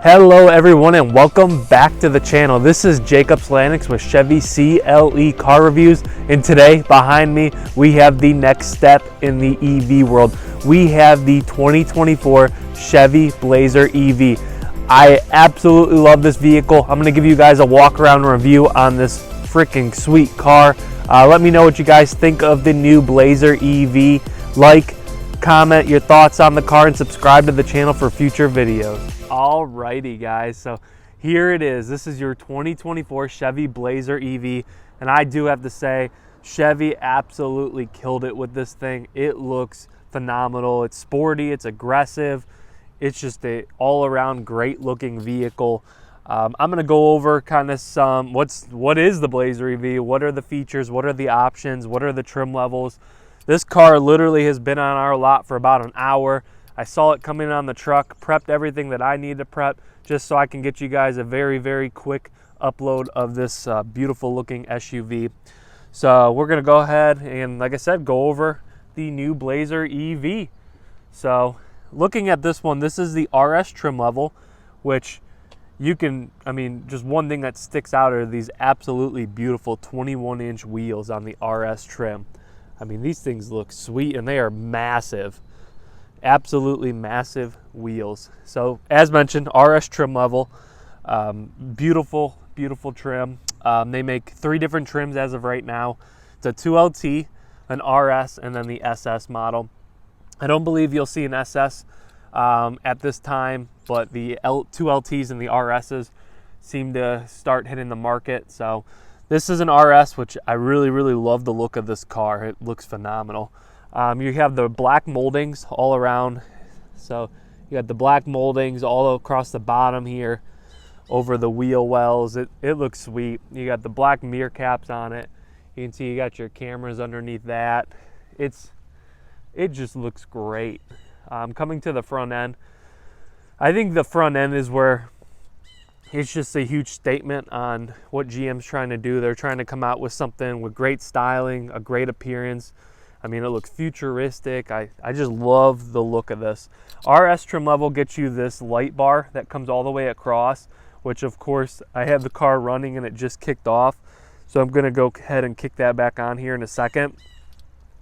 Hello everyone and welcome back to the channel. This is Jacob Slanix with Chevy CLE Car Reviews, and today behind me we have the next step in the EV world. We have the 2024 Chevy Blazer EV. I absolutely love this vehicle. I'm going to give you guys a walk around review on this freaking sweet car. Let me know what you guys think of the new Blazer EV. Like, comment your thoughts on the car, and subscribe to the channel for future videos. Alrighty guys, so here it is. This is your 2024 Chevy Blazer EV, and I do have to say Chevy absolutely killed it with this thing. It looks phenomenal. It's sporty, it's aggressive, it's just a all-around great looking vehicle. I'm going to go over kind of some what is the Blazer EV, what are the features, what are the options, what are the trim levels. This car literally has been on our lot for about an hour. I saw it coming on the truck, prepped everything that I need to prep just so I can get you guys a very, very quick upload of this beautiful looking SUV. So we're going to go ahead and, like I said, go over the new Blazer EV. So looking at this one, this is the RS trim level, which you can, just one thing that sticks out are these absolutely beautiful 21-inch wheels on the RS trim. These things look sweet, and they are massive. Absolutely massive wheels. So as mentioned, RS trim level, beautiful trim. They make 3 different trims as of right now. It's a 2LT, an RS, and then the SS model. I don't believe you'll see an SS at this time, but the 2LTs and the RSs seem to start hitting the market. So this is an RS, which I really love the look of this car. It looks phenomenal. You have the black moldings all around. So you got the black moldings all across the bottom here over the wheel wells. It looks sweet. You got the black mirror caps on it. You can see you got your cameras underneath that. It just looks great. Coming to the front end, I think the front end is where it's just a huge statement on what GM's trying to do. They're trying to come out with something with great styling, a great appearance. It looks futuristic. I just love the look of this. RS trim level gets you this light bar that comes all the way across, which of course I have the car running and it just kicked off. So I'm gonna go ahead and kick that back on here in a second.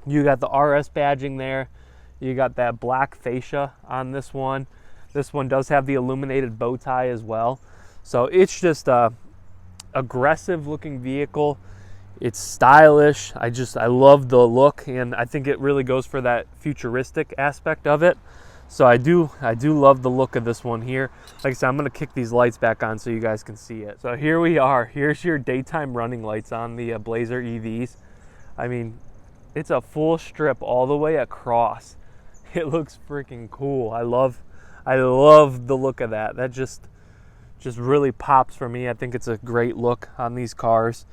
You got the RS badging there. You got that black fascia on this one. This one does have the illuminated bow tie as well. So it's just a aggressive looking vehicle. It's stylish. I love the look, and I think it really goes for that futuristic aspect of it. So I do love the look of this one here. Like I said, I'm going to kick these lights back on so you guys can see it. So here we are. Here's your daytime running lights on the Blazer EVs. It's a full strip all the way across. It looks freaking cool. I love the look of that. That just really pops for me. I think it's a great look on these cars.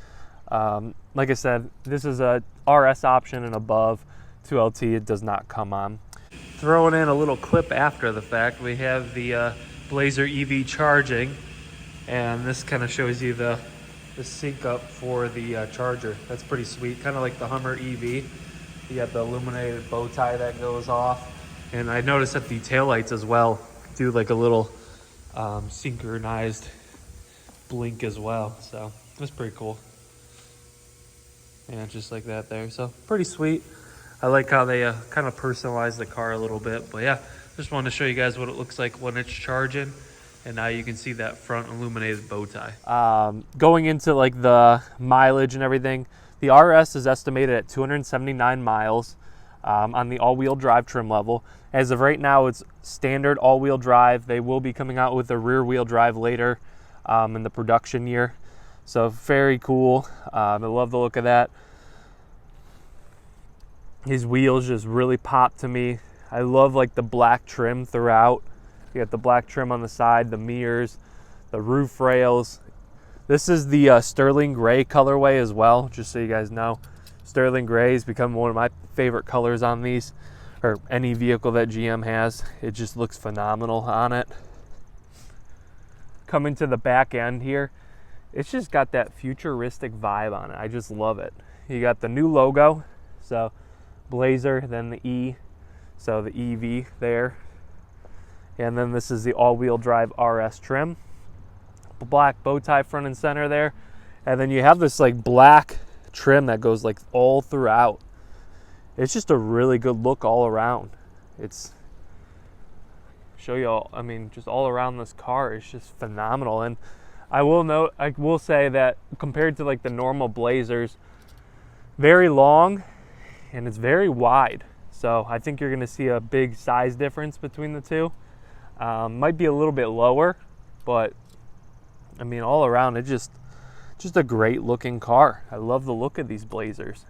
Like I said, this is a RS option and above. 2LT it does not come on. Throwing in a little clip after the fact, we have the Blazer EV charging, and this kind of shows you the sync up for the charger. That's pretty sweet, kind of like the Hummer EV. You got the illuminated bow tie that goes off, and I noticed that the taillights as well do like a little synchronized blink as well. So that's pretty cool. Yeah, just like that there. So pretty sweet. I like how they kind of personalize the car a little bit. But yeah, just wanted to show you guys what it looks like when it's charging. And now you can see that front illuminated bow tie. Going into like the mileage and everything, the RS is estimated at 279 miles on the all-wheel drive trim level. As of right now, it's standard all-wheel drive. They will be coming out with a rear-wheel drive later in the production year. So very cool. I love the look of that. These wheels just really pop to me. I love like the black trim throughout. You got the black trim on the side, the mirrors, the roof rails. This is the sterling gray colorway as well, just so you guys know. Sterling gray has become one of my favorite colors on these, or any vehicle that GM has. It just looks phenomenal on it. Coming to the back end here, it's just got that futuristic vibe on it. I just love it. You got the new logo, so Blazer, then the E, so the EV there. And then this is the all-wheel drive RS trim. Black bow tie front and center there. And then you have this like black trim that goes like all throughout. It's just a really good look all around. It's show you all, I mean, just all around this car is just phenomenal. And I will say that compared to like the normal Blazers, very long and it's very wide. So I think you're going to see a big size difference between the two. Might be a little bit lower, but I mean, all around, it's just a great looking car. I love the look of these Blazers.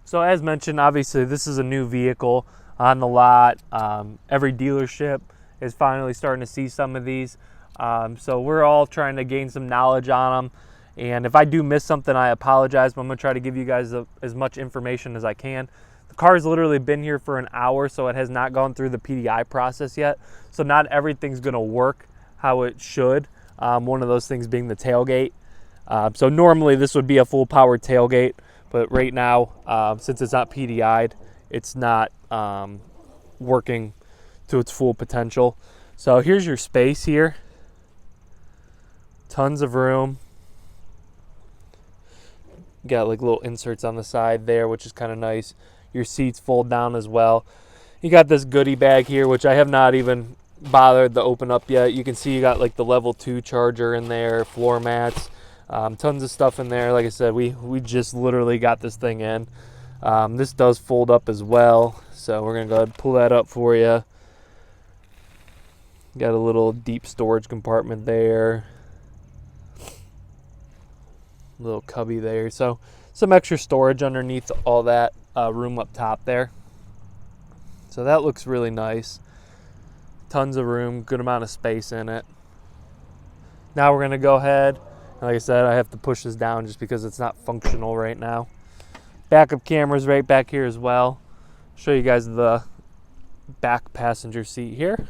So as mentioned, obviously this is a new vehicle on the lot. Every dealership is finally starting to see some of these. So we're all trying to gain some knowledge on them. And if I do miss something, I apologize, but I'm gonna try to give you guys as much information as I can. The car's literally been here for an hour, so it has not gone through the PDI process yet. So not everything's gonna work how it should. One of those things being the tailgate. So normally this would be a full power tailgate, but right now, since it's not PDI'd, it's not working to its full potential. So here's your space here. Tons of room. Got like little inserts on the side there, which is kind of nice. Your seats fold down as well. You got this goodie bag here, which I have not even bothered to open up yet. You can see you got like the level 2 charger in there, floor mats, tons of stuff in there. Like I said, we just literally got this thing in. This does fold up as well, so we're gonna go ahead and pull that up for you. Got a little deep storage compartment there, little cubby there, so some extra storage underneath all that room up top there. So that looks really nice. Tons of room, good amount of space in it. Now we're gonna go ahead, like I said, I have to push this down just because it's not functional right now. Backup cameras right back here as well. Show you guys the back passenger seat here.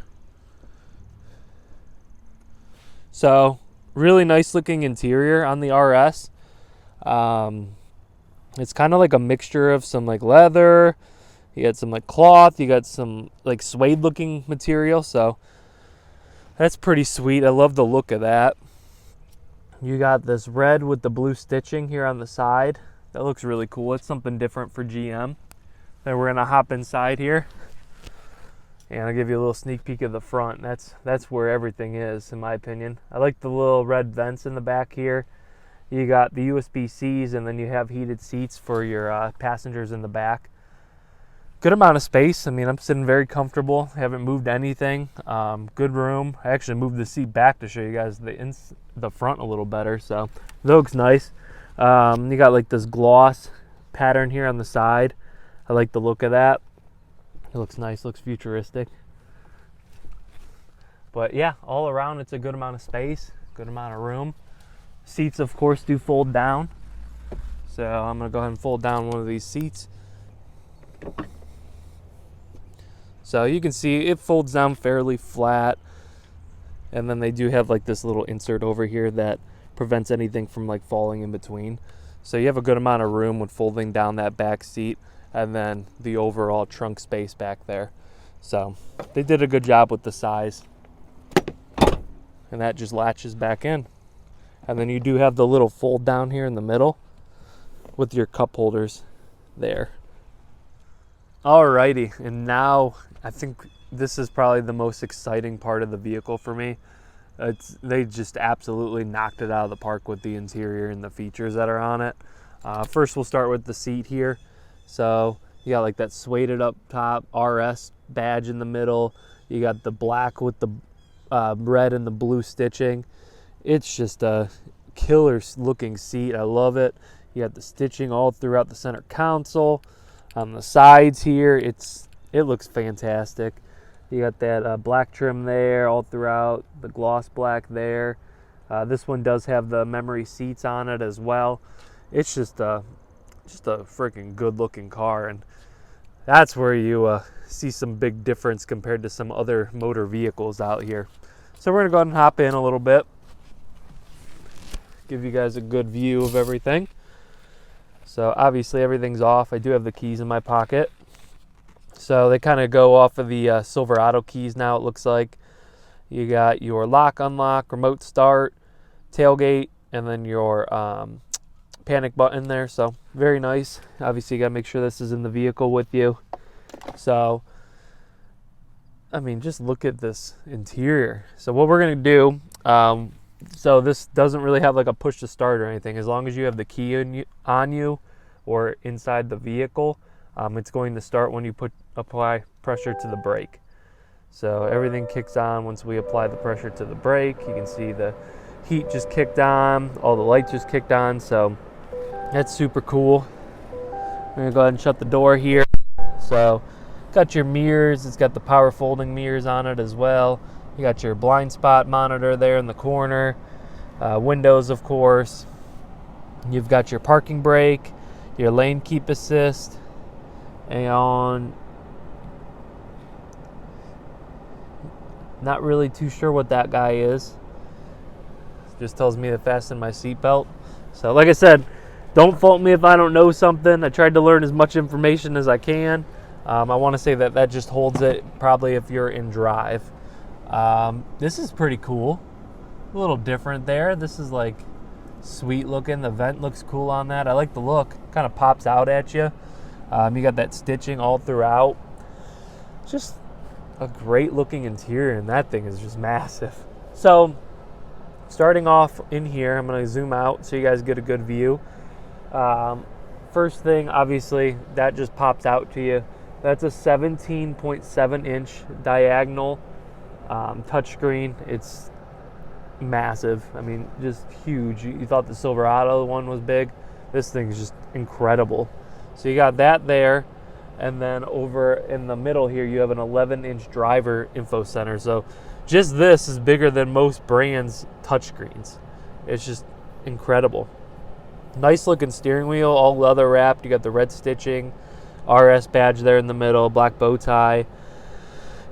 So really nice looking interior on the RS. It's kind of like a mixture of some like leather, you got some like cloth, you got some like suede looking material, so that's pretty sweet. I love the look of that. You got this red with the blue stitching here on the side. That looks really cool. It's something different for GM. Then we're gonna hop inside here and I'll give you a little sneak peek of the front. That's where everything is, in my opinion. I like the little red vents in the back here. You got the USB-Cs, and then you have heated seats for your passengers in the back. Good amount of space. I mean, I'm sitting very comfortable. I haven't moved anything. Good room. I actually moved the seat back to show you guys the front a little better. So it looks nice. You got like this gloss pattern here on the side. I like the look of that. It looks nice, looks futuristic. But yeah, all around it's a good amount of space, good amount of room. Seats, of course, do fold down. So I'm gonna go ahead and fold down one of these seats. So you can see it folds down fairly flat. And then they do have like this little insert over here that prevents anything from like falling in between. So you have a good amount of room with folding down that back seat, and then the overall trunk space back there. So they did a good job with the size. And that just latches back in. And then you do have the little fold down here in the middle with your cup holders there. Alrighty, and now I think this is probably the most exciting part of the vehicle for me. They just absolutely knocked it out of the park with the interior and the features that are on it. First we'll start with the seat here. So you got like that suede up top RS badge in the middle. You got the black with the red and the blue stitching. It's just a killer looking seat. I love it. You got the stitching all throughout the center console. On the sides here, it looks fantastic. You got that black trim there all throughout, the gloss black there. This one does have the memory seats on it as well. It's just a freaking good looking car, and that's where you see some big difference compared to some other motor vehicles out here. So we're gonna go ahead and hop in a little bit, give you guys a good view of everything. So obviously everything's off. I do have the keys in my pocket. So they kind of go off of the Silverado keys now, it looks like. You got your lock, unlock, remote start, tailgate, and then your panic button there. So very nice. Obviously, you got to make sure this is in the vehicle with you. So, I mean, just look at this interior. So what we're going to do, so this doesn't really have like a push to start or anything. As long as you have the key on you or inside the vehicle, it's going to start when you apply pressure to the brake. So everything kicks on once we apply the pressure to the brake. You can see the heat just kicked on, all the lights just kicked on, so that's super cool. I'm gonna go ahead and shut the door here. So got your mirrors, it's got the power folding mirrors on it as well. You got your blind spot monitor there in the corner, windows of course. You've got your parking brake, your lane keep assist, and not really too sure what that guy is. Just tells me to fasten my seatbelt. So like I said, don't fault me if I don't know something. I tried to learn as much information as I can. I want to say that that just holds it probably if you're in drive. This is pretty cool. A little different there. This is like sweet looking. The vent looks cool on that. I like the look. Kind of pops out at you. You got that stitching all throughout. Just a great looking interior, and that thing is just massive. So starting off in here, I'm going to zoom out so you guys get a good view. First thing, obviously, that just pops out to you. That's a 17.7 inch diagonal touchscreen. It's massive. I mean, just huge. You thought the Silverado one was big. This thing is just incredible. So you got that there. And then over in the middle here, you have an 11-inch driver info center. So just this is bigger than most brands' touchscreens. It's just incredible. Nice looking steering wheel, all leather wrapped. You got the red stitching, RS badge there in the middle, black bow tie.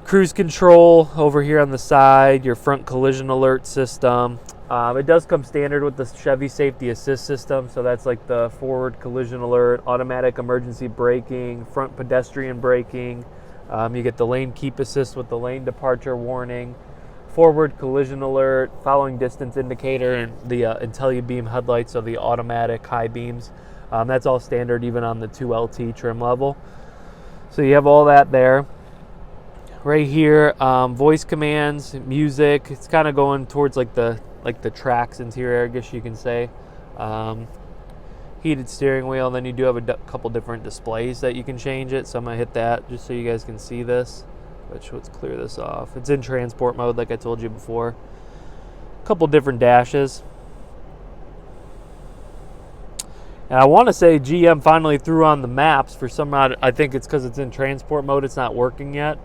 Cruise control over here on the side, your front collision alert system. It does come standard with the Chevy Safety Assist system, so that's like the forward collision alert, automatic emergency braking, front pedestrian braking. You get the lane keep assist with the lane departure warning, forward collision alert, following distance indicator, and the IntelliBeam headlights, so the automatic high beams. That's all standard even on the 2LT trim level. So you have all that there. Right here, voice commands, music. It's kind of going towards like the tracks interior, I guess you can say. Heated steering wheel, and then you do have a couple different displays that you can change it. So I'm gonna hit that just so you guys can see this. Which, let's clear this off. It's in transport mode, like I told you before. A couple different dashes. And I want to say GM finally threw on the maps for some odd. I think it's because it's in transport mode. It's not working yet.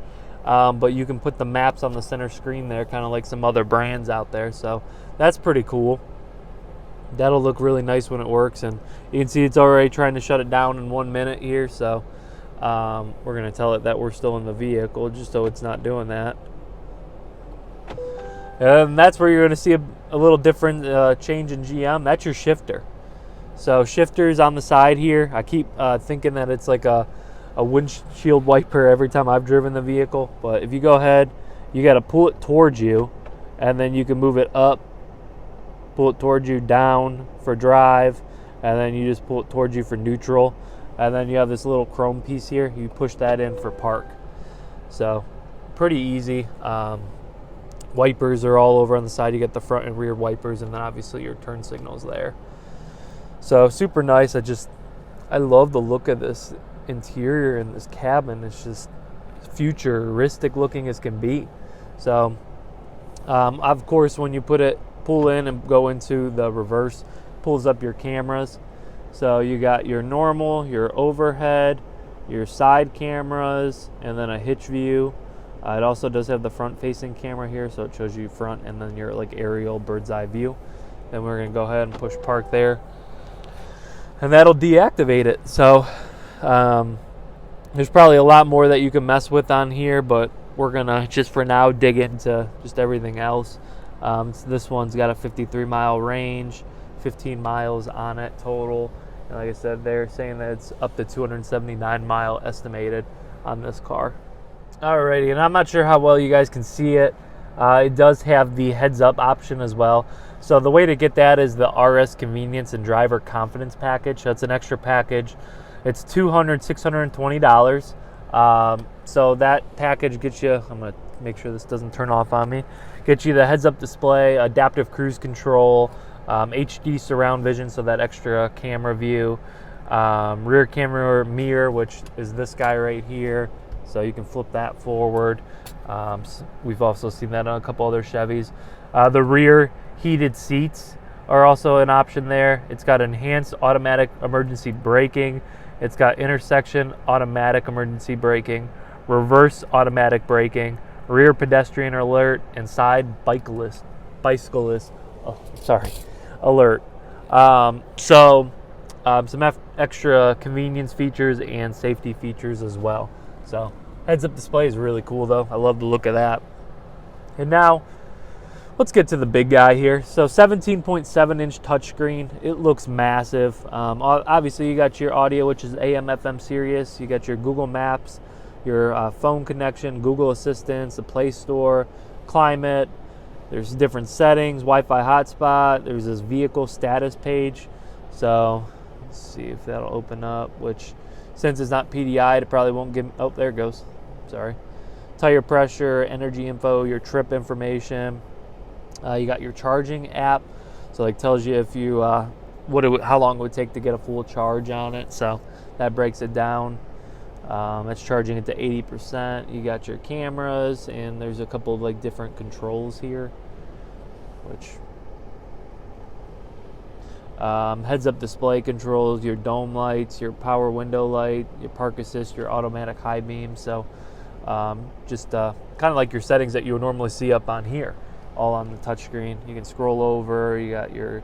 But you can put the maps on the center screen there, kind of like some other brands out there. So that's pretty cool. That'll look really nice when it works. And you can see it's already trying to shut it down in 1 minute here. So we're going to tell it that we're still in the vehicle just so it's not doing that. And that's where you're going to see a little different change in GM. That's your shifter. So shifter's on the side here. I keep thinking that it's like a windshield wiper every time I've driven the vehicle. But if you go ahead, you got to pull it towards you, and then you can move it up, pull it towards you, down for drive, and then you just pull it towards you for neutral. And then you have this little chrome piece here. You push that in for park. So pretty easy. Wipers are all over on the side. You get the front and rear wipers, and then obviously your turn signals there. So super nice. I love the look of this interior in this cabin. It's just futuristic looking as can be. So of course, when you pull in and go into the reverse, pulls up your cameras. So you got your normal, your overhead, your side cameras, and then a hitch view. It also does have the front facing camera here, so it shows you front and then your like aerial bird's eye view. Then we're gonna go ahead and push park there, and that'll deactivate it. So there's probably a lot more that you can mess with on here, but we're gonna just for now dig into just everything else. So this one's got a 53-mile range, 15 miles on it total. And like I said, they're saying that it's up to 279 mile estimated. on this car. Alrighty, and I'm not sure how well you guys can see it. It does have the heads-up option as well. So the way to get that is the RS Convenience and Driver Confidence Package. That's an extra package. It's $620. So that package gets you, I'm going to make sure this doesn't turn off on me, gets you the heads-up display, adaptive cruise control, HD surround vision, so that extra camera view, rear camera mirror, which is this guy right here, so you can flip that forward. We've also seen that on a couple other Chevys. The rear heated seats are also an option there. It's got enhanced automatic emergency braking. It's got intersection automatic emergency braking, reverse automatic braking, rear pedestrian alert, and side bicyclist alert. Some extra convenience features and safety features as well. So heads-up display is really cool though. I love the look of that. And now let's get to the big guy here. So 17.7-inch touchscreen. It looks massive. Obviously, you got your audio, which is AM, FM Sirius. You got your Google Maps, your phone connection, Google Assistant, the Play Store, climate. There's different settings, Wi-Fi hotspot. There's this vehicle status page. So let's see if that'll open up, which since it's not PDI, it probably won't give, oh, there it goes. Sorry. Tire pressure, energy info, your trip information. You got your charging app, so like tells you if you how long it would take to get a full charge on it. So that breaks it down. It's charging it to 80%. You got your cameras, and there's a couple of like different controls here, which heads-up display controls, your dome lights, your power window light, your park assist, your automatic high beam. So just kind of like your settings that you would normally see up on here, all on the touchscreen. You can scroll over. You got your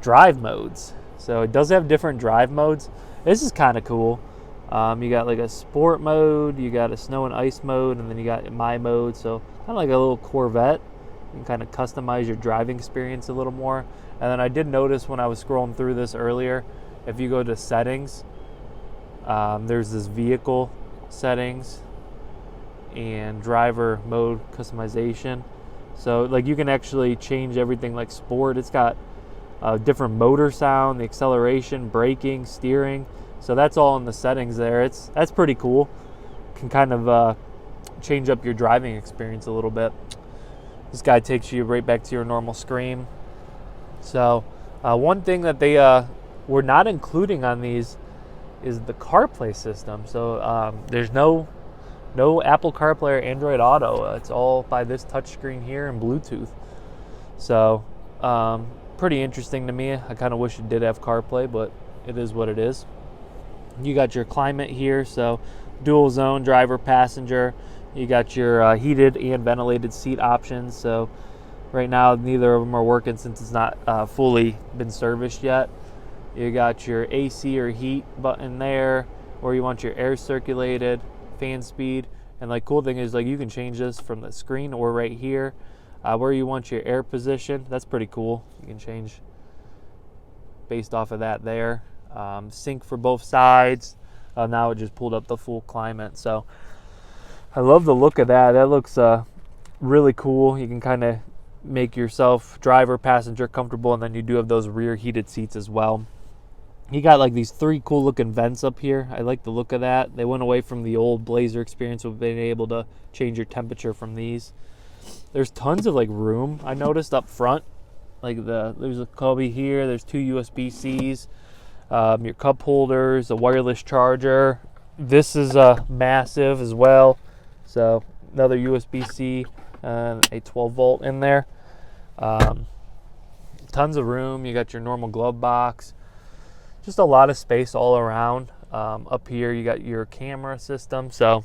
drive modes. So it does have different drive modes. This is kind of cool. You got like a sport mode, you got a snow and ice mode, and then you got my mode. So kind of like a little Corvette. You can kind of customize your driving experience a little more. And then I did notice when I was scrolling through this earlier, if you go to settings, there's this vehicle settings and driver mode customization. So like you can actually change everything like sport. It's got different motor sound, the acceleration, braking, steering. So that's all in the settings there. That's pretty cool. Can kind of change up your driving experience a little bit. This guy takes you right back to your normal screen. So one thing that they were not including on these is the CarPlay system. So there's no Apple CarPlay or Android Auto. It's all by this touchscreen here and Bluetooth. So pretty interesting to me. I kind of wish it did have CarPlay, but it is what it is. You got your climate here, so dual zone, driver, passenger. You got your heated and ventilated seat options. So right now neither of them are working since it's not fully been serviced yet. You got your AC or heat button there, or you want your air circulated, fan speed. And like cool thing is like you can change this from the screen or right here where you want your air position. That's pretty cool. You can change based off of that there. Sync for both sides. Now it just pulled up the full climate. So I love the look of that. That looks really cool. You can kind of make yourself driver, passenger comfortable, and then you do have those rear heated seats as well. You got like these 3 cool looking vents up here. I like the look of that. They went away from the old Blazer experience of being able to change your temperature from these. There's tons of like room I noticed up front. Like there's a cubby here. There's 2 USB-Cs. Your cup holders, a wireless charger. This is massive as well. So another USB-C and a 12 volt in there. Tons of room. You got your normal glove box. Just a lot of space all around. Up here you got your camera system. So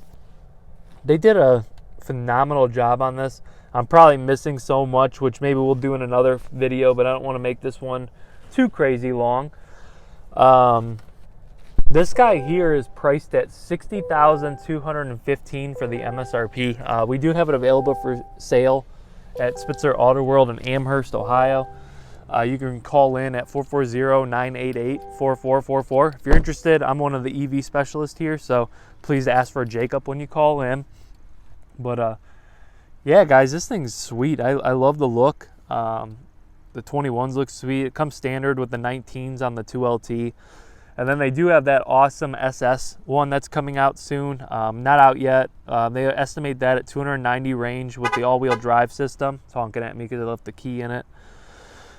they did a phenomenal job on this. I'm probably missing so much, which maybe we'll do in another video, but I don't want to make this one too crazy long. This guy here is priced at $60,215 for the MSRP. We do have it available for sale at Spitzer Auto World in Amherst, Ohio. You can call in at 440-988-4444. If you're interested, I'm one of the EV specialists here, so please ask for Jacob when you call in. But yeah, guys, this thing's sweet. I love the look. The 21s look sweet. It comes standard with the 19s on the 2LT. And then they do have that awesome SS one that's coming out soon. Not out yet. They estimate that at 290 range with the all-wheel drive system. It's honking at me because I left the key in it.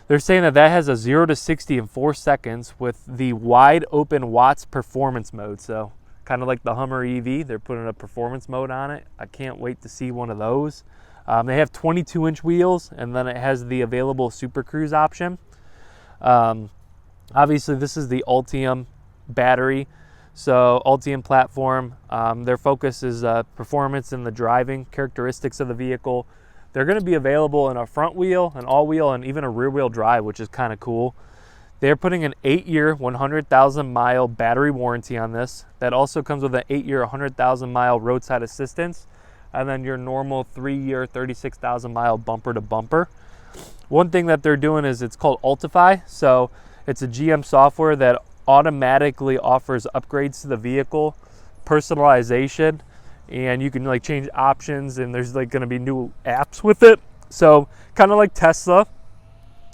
They're saying that that has a 0 to 60 in 4 seconds with the wide open watts performance mode. So kind of like the Hummer EV, they're putting a performance mode on it. I can't wait to see one of those. They have 22-inch wheels, and then it has the available Super Cruise option. Obviously, this is the Ultium battery, so Ultium platform. Their focus is performance and the driving characteristics of the vehicle. They're going to be available in a front wheel, an all-wheel, and even a rear-wheel drive, which is kind of cool. They're putting an 8-year, 100,000-mile battery warranty on this. That also comes with an 8-year, 100,000-mile roadside assistance, and then your normal 3-year, 36,000-mile bumper-to-bumper. One thing that they're doing is it's called Ultify. So it's a GM software that automatically offers upgrades to the vehicle, personalization, and you can like change options, and there's like going to be new apps with it. So kind of like Tesla,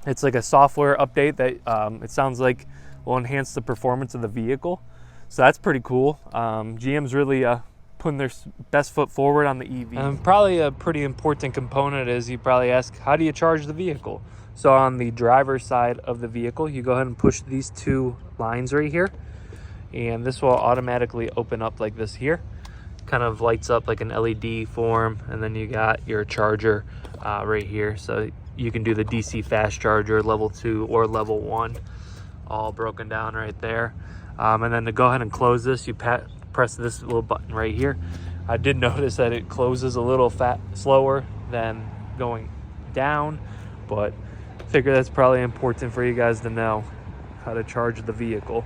it's like a software update that it sounds like will enhance the performance of the vehicle. So that's pretty cool. GM's really putting their best foot forward on the EV. Probably a pretty important component is you probably ask, how do you charge the vehicle? So on the driver's side of the vehicle, you go ahead and push these 2 lines right here, and this will automatically open up like this here. Kind of lights up like an LED form, and then you got your charger right here. So you can do the DC fast charger, level 2 or level 1, all broken down right there. And then to go ahead and close this, you press this little button right here. I did notice that it closes a little slower than going down, but I figure that's probably important for you guys to know how to charge the vehicle.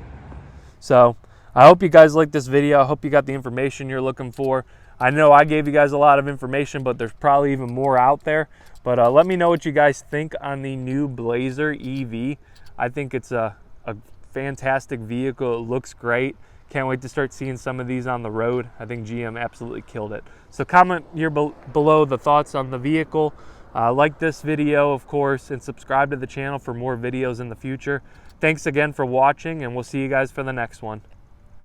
So I hope you guys liked this video. I hope you got the information you're looking for. I know I gave you guys a lot of information, but there's probably even more out there. But let me know what you guys think on the new Blazer EV. I think it's a fantastic vehicle. It looks great. Can't wait to start seeing some of these on the road. I think GM absolutely killed it. So comment here below the thoughts on the vehicle. Like this video, of course, and subscribe to the channel for more videos in the future. Thanks again for watching, and we'll see you guys for the next one.